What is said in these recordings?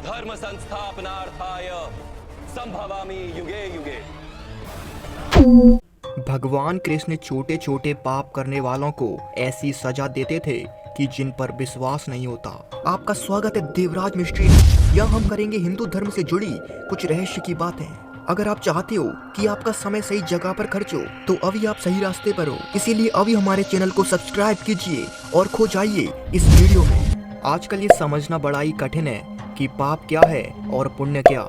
धर्म संस्थापनार्थाय संभवामि युगे युगे। भगवान कृष्ण छोटे छोटे पाप करने वालों को ऐसी सजा देते थे कि जिन पर विश्वास नहीं होता। आपका स्वागत है देवराज मिस्ट्री। यहाँ हम करेंगे हिंदू धर्म से जुड़ी कुछ रहस्य की बातें। अगर आप चाहते हो कि आपका समय सही जगह पर खर्च हो तो अभी आप सही रास्ते पर हो। इसीलिए अभी हमारे चैनल को सब्सक्राइब कीजिए और खो जाइए इस वीडियो में। आजकल ये समझना बड़ा ही कठिन है कि पाप क्या है और पुण्य क्या,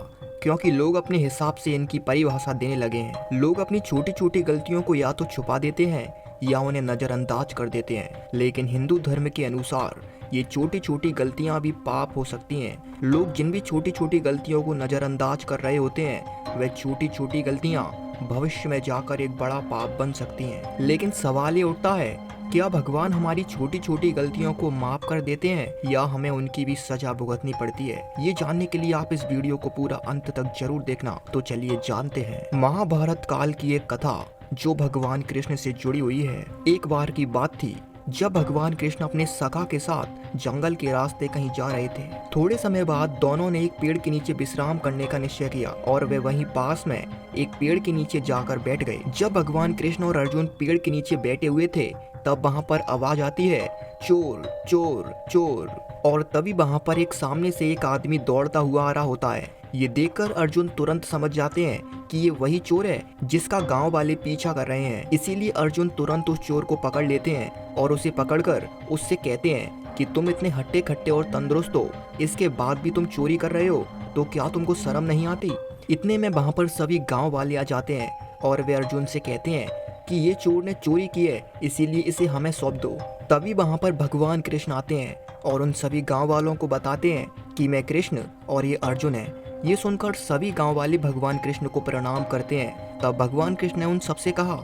क्योंकि लोग अपने हिसाब से इनकी परिभाषा देने लगे हैं। लोग अपनी छोटी छोटी गलतियों को या तो छुपा देते हैं या उन्हें नजरअंदाज कर देते हैं, लेकिन हिंदू धर्म के अनुसार ये छोटी छोटी गलतियां भी पाप हो सकती हैं। लोग जिन भी छोटी छोटी गलतियों को नजरअंदाज कर रहे होते हैं वह छोटी छोटी गलतियां भविष्य में जाकर एक बड़ा पाप बन सकती हैं। लेकिन सवाल ये उठता है, क्या भगवान हमारी छोटी छोटी गलतियों को माफ कर देते हैं या हमें उनकी भी सजा भुगतनी पड़ती है? ये जानने के लिए आप इस वीडियो को पूरा अंत तक जरूर देखना। तो चलिए जानते हैं। महाभारत काल की एक कथा जो भगवान कृष्ण से जुड़ी हुई है। एक बार की बात थी जब भगवान कृष्ण अपने सखा के साथ जंगल के रास्ते कहीं जा रहे थे। थोड़े समय बाद दोनों ने एक पेड़ के नीचे विश्राम करने का निश्चय किया और वे वहीं पास में एक पेड़ के नीचे जाकर बैठ गए। जब भगवान कृष्ण और अर्जुन पेड़ के नीचे बैठे हुए थे तब वहाँ पर आवाज आती है, चोर चोर चोर। और तभी वहाँ पर एक सामने से एक आदमी दौड़ता हुआ आ रहा होता है। ये देखकर अर्जुन तुरंत समझ जाते हैं कि ये वही चोर है जिसका गांव वाले पीछा कर रहे हैं। इसीलिए अर्जुन तुरंत उस चोर को पकड़ लेते हैं और उसे पकड़कर उससे कहते हैं कि तुम इतने हट्टे खट्टे और तंदुरुस्त हो, इसके बाद भी तुम चोरी कर रहे हो, तो क्या तुमको शर्म नहीं आती? इतने में वहाँ पर सभी गाँव वाले आ जाते हैं और वे अर्जुन से कहते हैं कि ये चोर ने चोरी की है, इसीलिए इसे हमें सौंप दो। तभी वहाँ पर भगवान कृष्ण आते हैं और उन सभी गांव वालों को बताते हैं कि मैं कृष्ण और ये अर्जुन है। ये सुनकर सभी गांव वाले भगवान कृष्ण को प्रणाम करते हैं। तब भगवान कृष्ण ने उन सबसे कहा,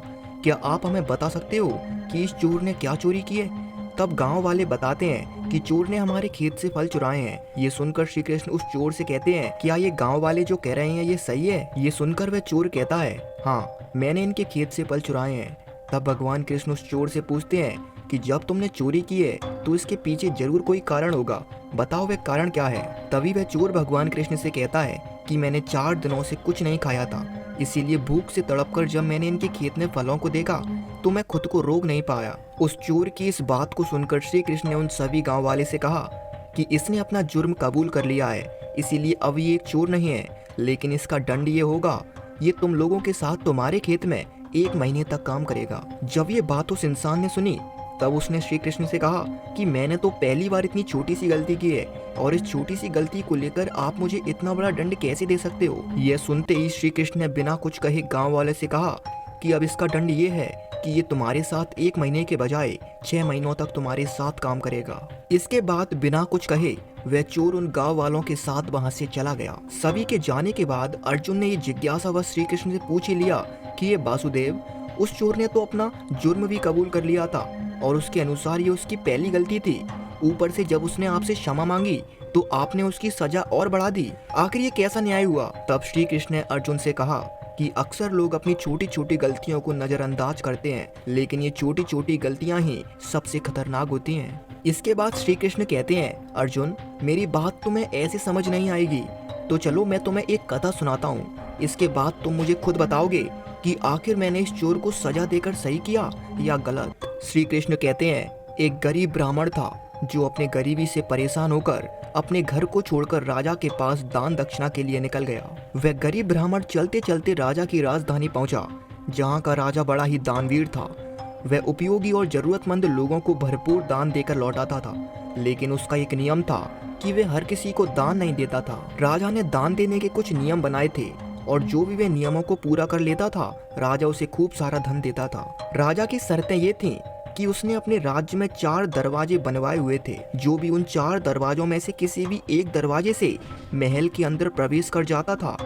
क्या आप हमें बता सकते हो कि इस चोर ने क्या चोरी की है? तब गांव वाले बताते हैं कि चोर ने हमारे खेत से फल चुराए हैं। ये सुनकर श्री कृष्ण उस चोर से कहते हैं, क्या ये गांव वाले जो कह रहे हैं ये सही है? ये सुनकर वह चोर कहता है, हाँ, मैंने इनके खेत से फल चुराए हैं। तब भगवान कृष्ण उस चोर से पूछते हैं कि जब तुमने चोरी की है तो इसके पीछे जरूर कोई कारण होगा, बताओ वह कारण क्या है? तभी वह चोर भगवान कृष्ण से कहता है कि मैंने 4 दिनों से कुछ नहीं खाया था, इसीलिए भूख से तड़पकर जब मैंने इनके खेत में फलों को देखा तो मैं खुद को रोक नहीं पाया। उस चोर की इस बात को सुनकर श्री कृष्ण ने उन सभी गांव वाले से कहा कि इसने अपना जुर्म कबूल कर लिया है, इसीलिए अब ये एक चोर नहीं है, लेकिन इसका दंड ये होगा, ये तुम लोगों के साथ तुम्हारे खेत में 1 महीने तक काम करेगा। जब ये बात उस इंसान ने सुनी तब उसने श्री कृष्ण से कहा कि मैंने तो पहली बार इतनी छोटी सी गलती की है और इस छोटी सी गलती को लेकर आप मुझे इतना बड़ा दंड कैसे दे सकते हो? यह सुनते ही श्री कृष्ण ने बिना कुछ कहे गांव वाले से कहा कि अब इसका दंड ये है कि ये तुम्हारे साथ 1 महीने के बजाय 6 महीनों तक तुम्हारे साथ काम करेगा। इसके बाद बिना कुछ कहे वह चोर उन गांव वालों के साथ वहां से चला गया। सभी के जाने के बाद अर्जुन ने ये जिज्ञासावश श्री कृष्ण से पूछ ही लिया कि ये वासुदेव, उस चोर ने तो अपना जुर्म भी कबूल कर लिया था और उसके अनुसार ये उसकी पहली गलती थी। ऊपर से जब उसने आपसे क्षमा मांगी तो आपने उसकी सजा और बढ़ा दी। आखिर ये कैसा न्याय हुआ? तब श्री कृष्ण ने अर्जुन से कहा कि अक्सर लोग अपनी छोटी छोटी गलतियों को नजरअंदाज करते हैं, लेकिन ये छोटी छोटी गलतियां ही सबसे खतरनाक होती हैं। इसके बाद श्री कृष्ण कहते हैं, अर्जुन, मेरी बात तुम्हें ऐसे समझ नहीं आएगी, तो चलो मैं तुम्हें एक कथा सुनाता हूँ। इसके बाद तुम मुझे खुद बताओगे कि आखिर मैंने इस चोर को सजा देकर सही किया या गलत। श्री कृष्ण कहते हैं, एक गरीब ब्राह्मण था जो अपने गरीबी से परेशान होकर अपने घर को छोड़कर राजा के पास दान दक्षिणा के लिए निकल गया। वह गरीब ब्राह्मण चलते चलते राजा की राजधानी पहुंचा, जहां का राजा बड़ा ही दानवीर था। वह उपयोगी और जरूरतमंद लोगों को भरपूर दान देकर लौटाता था, लेकिन उसका एक नियम था कि वह हर किसी को दान नहीं देता था। राजा ने दान देने के कुछ नियम बनाए थे और जो भी वह नियमों को पूरा कर लेता था राजा उसे खूब सारा धन देता था। राजा की शर्तें ये थीं कि उसने अपने राज्य में 4 दरवाजे बनवाए हुए थे। जो भी उन 4 दरवाजों में से किसी भी एक दरवाजे से महल के अंदर प्रवेश कर जाता था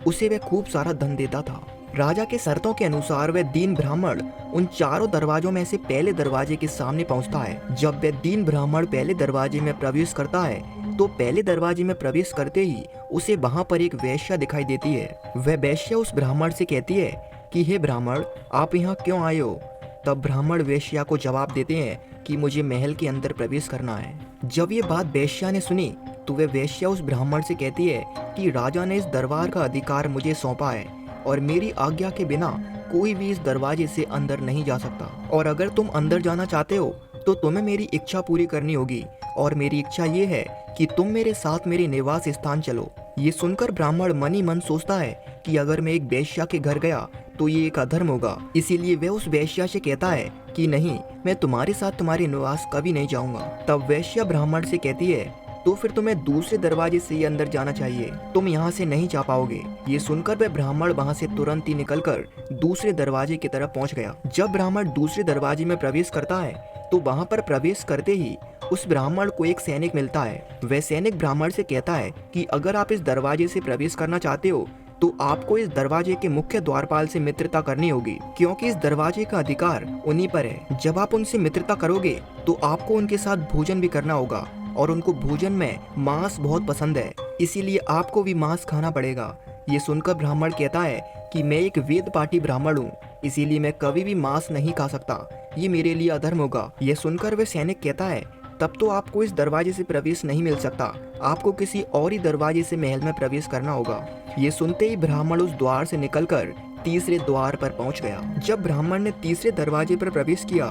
उसे वह खूब सारा धन देता था। राजा के शर्तों के अनुसार वह दीन ब्राह्मण उन 4 दरवाजों में से पहले दरवाजे के सामने पहुंचता है। जब वह दीन ब्राह्मण पहले दरवाजे में प्रवेश करता है तो पहले दरवाजे में प्रवेश करते ही उसे वहां पर एक वेश्या दिखाई देती है। वह वेश्या उस ब्राह्मण से कहती है कि हे ब्राह्मण, आप यहाँ क्यों आए हो? तब ब्राह्मण वेश्या को जवाब देते हैं कि मुझे महल के अंदर प्रवेश करना है। जब ये बात वेश्या ने सुनी तो वह वेश्या उस ब्राह्मण से कहती है कि राजा ने इस दरबार का अधिकार मुझे सौंपा है और मेरी आज्ञा के बिना कोई भी इस दरवाजे से अंदर नहीं जा सकता, और अगर तुम अंदर जाना चाहते हो तो तुम्हें मेरी इच्छा पूरी करनी होगी, और मेरी इच्छा ये है कि तुम मेरे साथ मेरे निवास स्थान चलो। ये सुनकर ब्राह्मण मन ही मन सोचता है कि अगर मैं एक वेश्या के घर गया तो ये एक अधर्म होगा, इसीलिए वह उस वेश्या से कहता है कि नहीं, मैं तुम्हारे साथ तुम्हारे निवास कभी नहीं जाऊंगा। तब वेश्या ब्राह्मण से कहती है तो फिर तुम्हें दूसरे दरवाजे से ही अंदर जाना चाहिए, तुम यहाँ से नहीं जा पाओगे। ये सुनकर वह ब्राह्मण वहाँ से तुरंत ही निकलकर दूसरे दरवाजे की तरफ पहुँच गया। जब ब्राह्मण दूसरे दरवाजे में प्रवेश करता है तो वहाँ पर प्रवेश करते ही उस ब्राह्मण को एक सैनिक मिलता है। वह सैनिक ब्राह्मण से कहता है कि अगर आप इस दरवाजे से प्रवेश करना चाहते हो तो आपको इस दरवाजे के मुख्य द्वारपाल से मित्रता करनी होगी, क्योंकि इस दरवाजे का अधिकार उन्हीं पर है। जब आप उनसे मित्रता करोगे तो आपको उनके साथ भोजन भी करना होगा, और उनको भोजन में मांस बहुत पसंद है, इसीलिए आपको भी मांस खाना पड़ेगा। ये सुनकर ब्राह्मण कहता है कि मैं एक वेद पाठी ब्राह्मण हूँ, इसीलिए मैं कभी भी मांस नहीं खा सकता, ये मेरे लिए अधर्म होगा। ये सुनकर वह सैनिक कहता है तब तो आपको इस दरवाजे से प्रवेश नहीं मिल सकता, आपको किसी और ही दरवाजे से महल में प्रवेश करना होगा। ये सुनते ही ब्राह्मण उस द्वार से निकलकर तीसरे द्वार पर पहुंच गया। जब ब्राह्मण ने तीसरे दरवाजे पर प्रवेश किया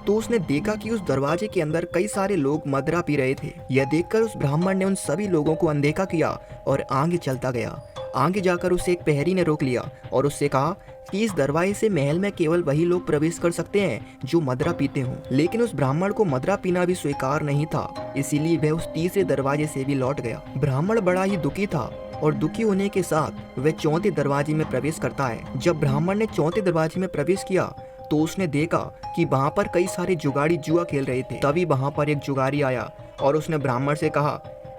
तो उसने देखा कि उस दरवाजे के अंदर कई सारे लोग मदिरा पी रहे थे। यह देखकर उस ब्राह्मण ने उन सभी लोगों को अनदेखा किया और आगे चलता गया। आगे जाकर उसे एक प्रहरी ने रोक लिया और उससे कहा कि इस दरवाजे से महल में केवल वही लोग प्रवेश कर सकते हैं जो मदिरा पीते हों। लेकिन उस ब्राह्मण को मदिरा पीना भी स्वीकार नहीं था, इसीलिए वह उस तीसरे दरवाजे से भी लौट गया। ब्राह्मण बड़ा ही दुखी था और दुखी होने के साथ वह चौथे दरवाजे में प्रवेश करता है। जब ब्राह्मण ने चौथे दरवाजे में प्रवेश किया तो उसने देखा कि वहाँ पर कई सारे जुगाड़ी जुआ खेल रहे थे। तभी वहाँ पर एक जुगाड़ी आया और उसने ब्राह्मण से कहा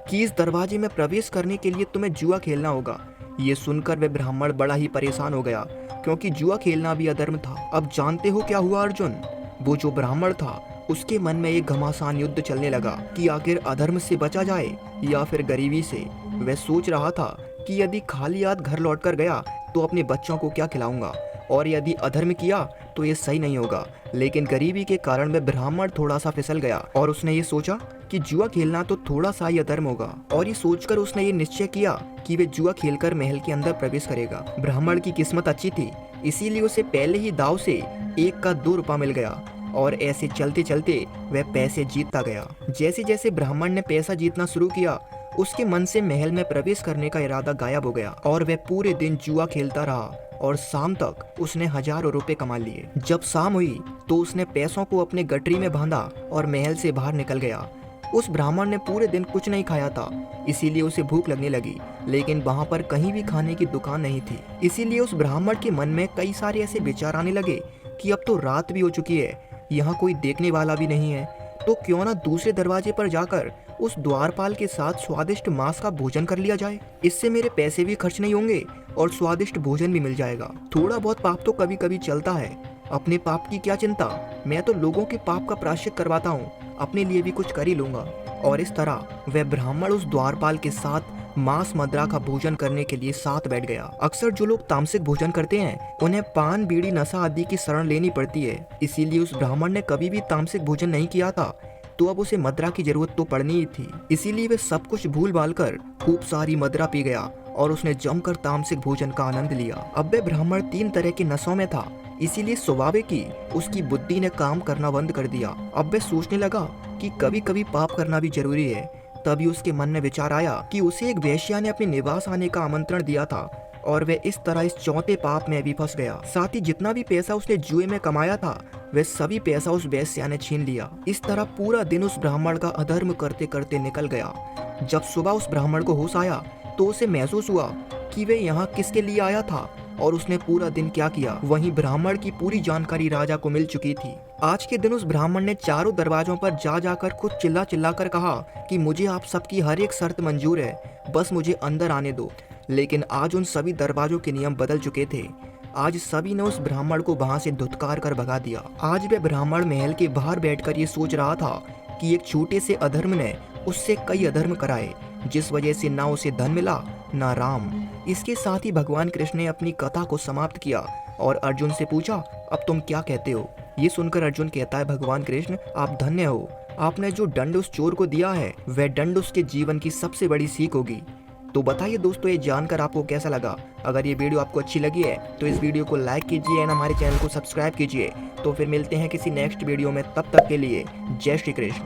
कि इस दरवाजे में प्रवेश करने के लिए तुम्हें जुआ खेलना होगा। ये सुनकर वह ब्राह्मण बड़ा ही परेशान हो गया, क्योंकि जुआ खेलना भी अधर्म था। अब जानते हो क्या हुआ अर्जुन? वो जो ब्राह्मण था उसके मन में एक घमासान युद्ध चलने लगा कि आखिर अधर्म से बचा जाए या फिर गरीबी से। वह सोच रहा था कि यदि खाली हाथ घर लौटकर गया तो अपने बच्चों को क्या खिलाऊंगा, और यदि अधर्म किया तो ये सही नहीं होगा। लेकिन गरीबी के कारण वह ब्राह्मण थोड़ा सा फिसल गया और उसने ये सोचा कि जुआ खेलना तो थोड़ा सा ही अधर्म होगा, और ये सोचकर उसने ये निश्चय किया कि वह जुआ खेलकर महल के अंदर प्रवेश करेगा। ब्राह्मण की किस्मत अच्छी थी, इसीलिए उसे पहले ही दाव से 1 का 2 रुपया मिल गया, और ऐसे चलते चलते वह पैसे जीतता गया। जैसे जैसे ब्राह्मण ने पैसा जीतना शुरू किया उसके मन से महल में प्रवेश करने का इरादा गायब हो गया, और वह पूरे दिन जुआ खेलता रहा और शाम तक उसने हजारों रुपए कमा लिए। जब शाम हुई तो उसने पैसों को अपने गठरी में बांधा और महल से बाहर निकल गया। उस ब्राह्मण ने पूरे दिन कुछ नहीं खाया था, इसीलिए उसे भूख लगने लगी, लेकिन वहाँ पर कहीं भी खाने की दुकान नहीं थी। इसीलिए उस ब्राह्मण के मन में कई सारे ऐसे विचार आने लगे कि अब तो रात भी हो चुकी है, यहाँ कोई देखने वाला भी नहीं है, तो क्यों ना दूसरे दरवाजे पर जाकर उस द्वारपाल के साथ स्वादिष्ट मांस का भोजन कर लिया जाए। इससे मेरे पैसे भी खर्च नहीं होंगे और स्वादिष्ट भोजन भी मिल जाएगा। थोड़ा बहुत पाप तो कभी कभी चलता है, अपने पाप की क्या चिंता, मैं तो लोगों के पाप का प्रायश्चित करवाता हूँ, अपने लिए भी कुछ कर ही लूंगा। और इस तरह वह ब्राह्मण उस द्वारपाल के साथ मांस मदिरा का भोजन करने के लिए साथ बैठ गया। अक्सर जो लोग तामसिक भोजन करते हैं उन्हें पान, बीड़ी, नशा आदि की शरण लेनी पड़ती है, इसीलिए उस ब्राह्मण ने कभी भी तामसिक भोजन नहीं किया था, तो अब उसे मदिरा की जरूरत तो पड़नी ही थी। इसीलिए वह सब कुछ भूल भाल कर खूब सारी मदिरा पी गया और उसने जमकर तामसिक भोजन का आनंद लिया। अब वह ब्राह्मण 3 तरह के नशों में था, इसीलिए स्वाभाविक ही उसकी बुद्धि ने काम करना बंद कर दिया। अब वह सोचने लगा कि कभी कभी पाप करना भी जरूरी है। तभी उसके मन में विचार आया कि उसे एक वेश्या ने अपने निवास आने का आमंत्रण दिया था, और वह इस तरह इस चौथे पाप में भी फंस गया। साथ ही जितना भी पैसा उसने जुए में कमाया था वह सभी पैसा उस वेश्या ने छीन लिया। इस तरह पूरा दिन उस ब्राह्मण का अधर्म करते करते निकल गया। जब सुबह उस ब्राह्मण को होश आया तो उसे महसूस हुआ कि वह यहाँ किसके लिए आया था और उसने पूरा दिन क्या किया। वहीं ब्राह्मण की पूरी जानकारी राजा को मिल चुकी थी। आज के दिन उस ब्राह्मण ने चारों दरवाजों पर जा जाकर खुद चिल्ला चिल्ला कर कहा कि मुझे आप सबकी हर एक शर्त मंजूर है, बस मुझे अंदर आने दो। लेकिन आज उन सभी दरवाजों के नियम बदल चुके थे। आज सभी ने उस ब्राह्मण को वहां से धुतकार कर भगा दिया। आज वह ब्राह्मण महल के बाहर बैठकर ये सोच रहा था कि एक छोटे से अधर्म ने उससे कई अधर्म कराए, जिस वजह से ना उसे धन मिला ना राम। इसके साथ ही भगवान कृष्ण ने अपनी कथा को समाप्त किया और अर्जुन से पूछा, अब तुम क्या कहते हो? ये सुनकर अर्जुन कहता है, भगवान कृष्ण आप धन्य हो, आपने जो दंड उस चोर को दिया है वह दंड उसके जीवन की सबसे बड़ी सीख होगी। तो बताइए दोस्तों, ये जानकर आपको कैसा लगा? अगर ये वीडियो आपको अच्छी लगी है तो इस वीडियो को लाइक कीजिए एंड हमारे चैनल को सब्सक्राइब कीजिए। तो फिर मिलते हैं किसी नेक्स्ट वीडियो में, तब तक के लिए जय श्री कृष्ण।